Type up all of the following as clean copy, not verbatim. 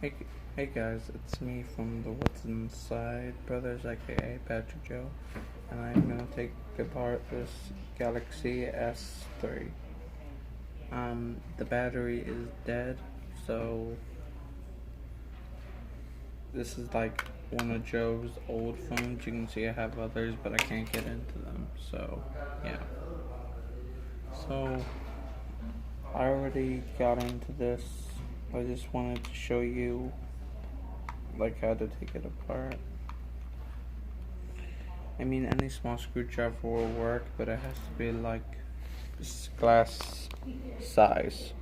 Hey, hey guys, it's me from the What's Inside Brothers, aka Patrick Joe, and I'm gonna take apart this Galaxy S3. The battery is dead, so this is like one of Joe's old phones. You can see I have others, but I can't get into them, so yeah. So I already got into this. I just wanted to show you like how to take it apart. I mean, any small screwdriver will work, but it has to be like glass size.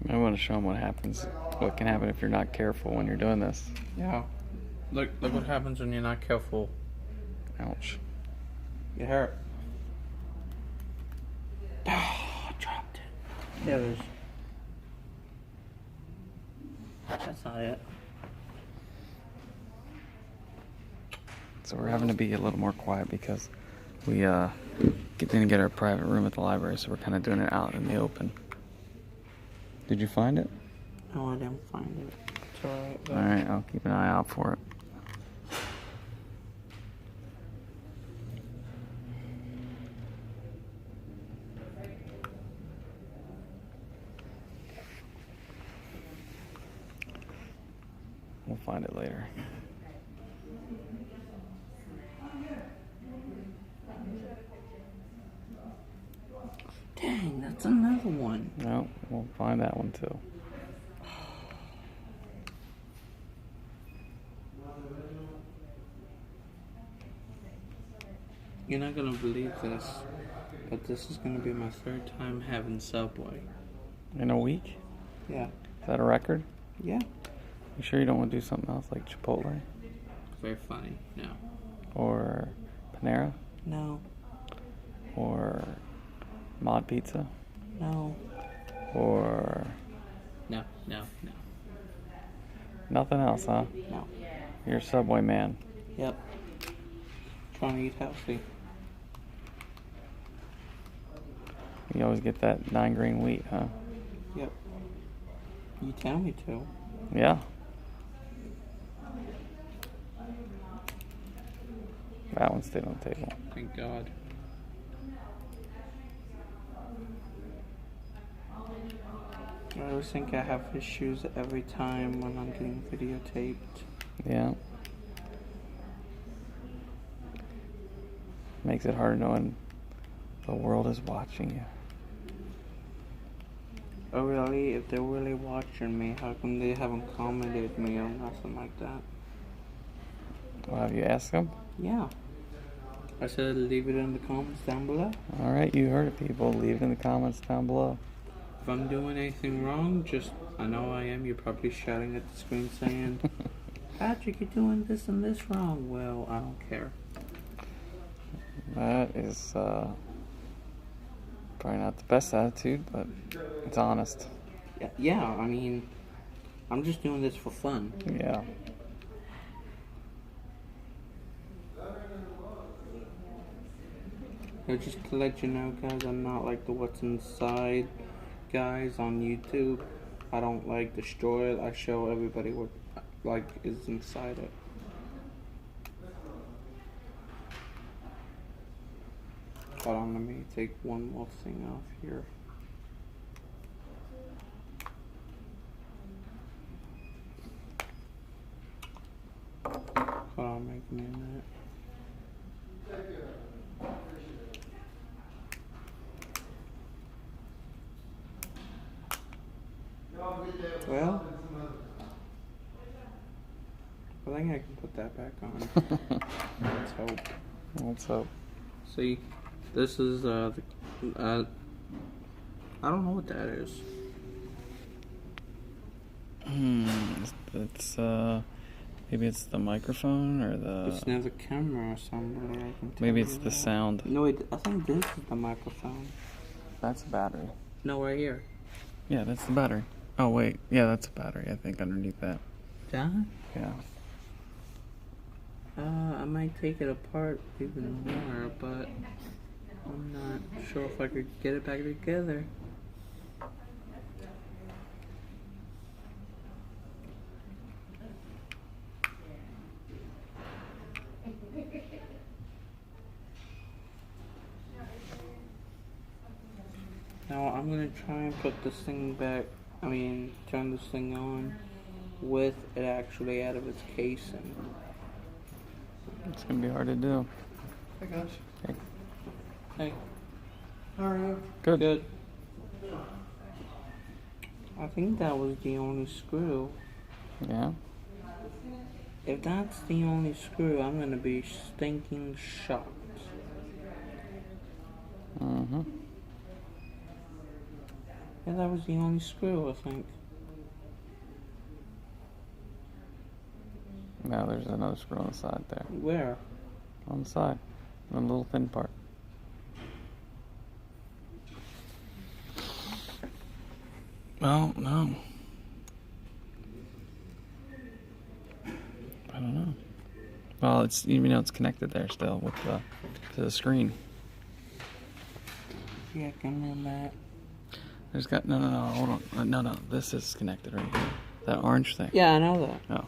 I want to show them what can happen if you're not careful when you're doing this. Yeah. Look what happens when you're not careful. Ouch. You hurt. Oh, dropped it. Yeah, there's. That's not it. So we're having to be a little more quiet because we didn't get our private room at the library, so we're kind of doing it out in the open. Did you find it? No, I didn't find it. It's alright. Alright, I'll keep an eye out for it. We'll find it later. Dang, that's another one. No, we'll find that one too. You're not gonna believe this, but this is gonna be my third time having Subway. In a week? Yeah. Is that a record? Yeah. You sure you don't want to do something else like Chipotle? Very funny. No. Or Panera? No. Or Mod Pizza? No. Or No. nothing else, huh? No. You're a Subway man. Yep. Trying to eat healthy. You always get that 9 grain wheat, huh? Yep. You tell me to. Yeah. That one stayed on the table. Thank God. I always think I have issues every time when I'm getting videotaped. Yeah. Makes it hard knowing the world is watching you. Oh really? If they're really watching me, how come they haven't commented me or nothing like that? Well, have you asked them? Yeah. I said leave it in the comments down below. Alright, you heard it, people. Leave it in the comments down below. If I'm doing anything wrong, I know I am, you're probably shouting at the screen saying, Patrick, you're doing this and this wrong. Well, I don't care. That is probably not the best attitude, but it's honest. Yeah, I mean, I'm just doing this for fun. Yeah. Just to let you know, guys, I'm not like the What's Inside guys on YouTube. I don't like destroy it. I show everybody what like is inside it. Hold on, let me take one more thing off here. Hold on, make me a minute. Well, I think I can put that back on. Let's hope. Let's hope. See, this is I don't know what that is. it's maybe it's the microphone or It's the. near the camera or somebody. I can tell Maybe you it's the that. sound. No, I think this is the microphone. That's a battery. No, right here. Yeah, that's the battery. Oh wait, yeah, that's a battery. I think underneath that. That? Yeah. I might take it apart even more, but I'm not sure if I could get it back together. Now I'm gonna try and put this thing back, turn this thing on with it actually out of its casing. It's gonna be hard to do. Hey guys, Hey. Hey, how are you? Good. good. I think that was the only screw. Yeah. If that's the only screw, I'm gonna be stinking shocked. Mm-hmm. Yeah, that was the only screw, I think. Now there's another screw on the side there. Where? On the side. The little thin part. Well, no. I don't know. Well, it's it's connected there still with to the screen. Yeah, give me a minute. There's got no, hold on. No, this is connected right here. That orange thing. Yeah, I know that. Oh.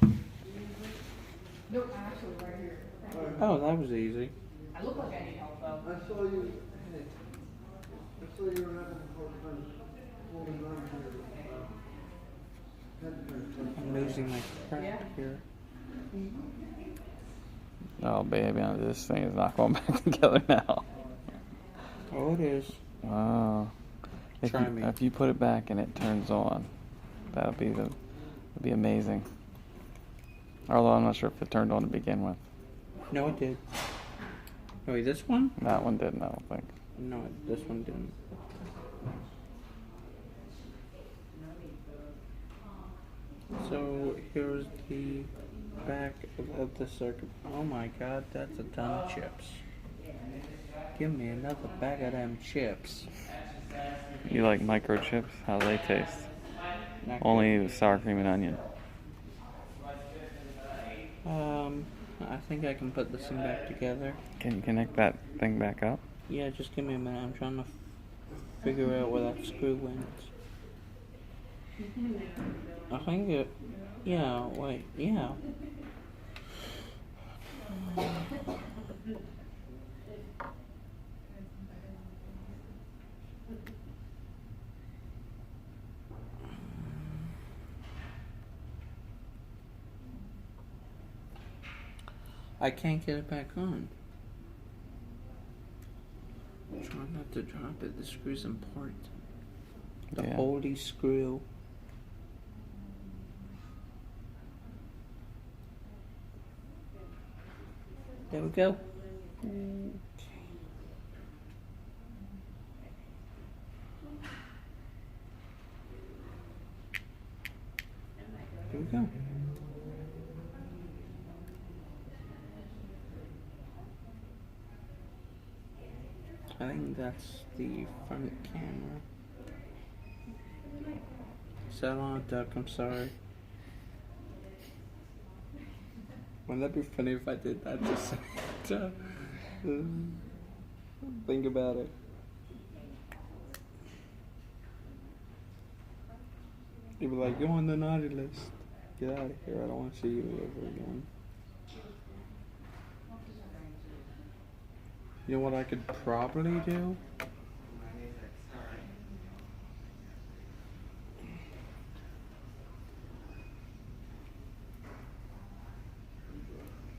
Oh, that was easy. I saw you. I saw you were having a hard time holding on to your headphones. I'm losing my crap here. Oh, baby, this thing is not going back together now. Oh, it is. Wow. Try me. If you put it back and it turns on, that'll be amazing. Although I'm not sure if it turned on to begin with. No, it did. Oh, wait, this one? That one didn't, I don't think. No, this one didn't. So here's the back of the circuit. Oh my god, that's a ton of chips. Give me another bag of them chips. You like microchips? How do they taste? Not Only with sour cream and onion. I think I can put this thing back together. Can you connect that thing back up? Yeah, just give me a minute. I'm trying to figure out where that screw went. I think it. Yeah, wait, yeah. I can't get it back on. Try not to drop it. The screw's important. The Yeah. holy screw. There we go. There we go. I think that's the front camera. So long, Duck, I'm sorry. Wouldn't that be funny if I did that just to think about it? You'd be like, go on the naughty list. Get out of here, I don't want to see you ever again. You know what I could probably do?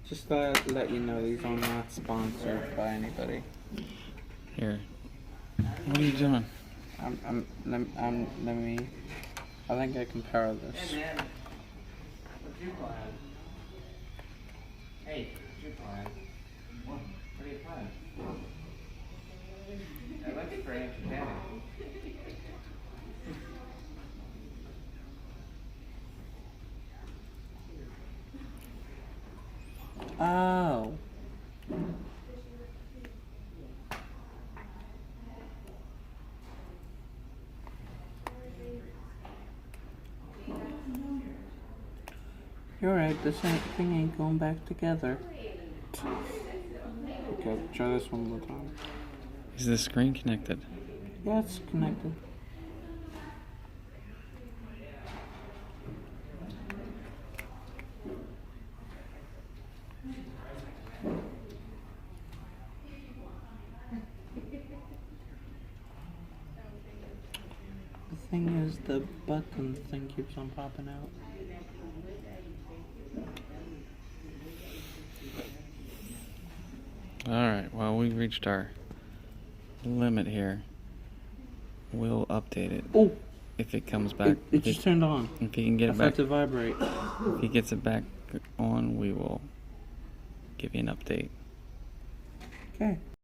Just to let you know, these are not sponsored by anybody. Here. What are you doing? Let me. I think I can power this. Hey man, what's your plan? Hey, what's your plan? What are your plans? That looks very entertaining. Oh. You're right, this thing ain't going back together. Okay, try this one more time. Is the screen connected? Yeah, it's connected. The thing is, the button thing keeps on popping out. Alright, well, we've reached our limit here. We'll update it Oh, if it comes back. it just turned on. If he can get I it felt back, it vibrate. if he gets it back on, we will give you an update. Okay.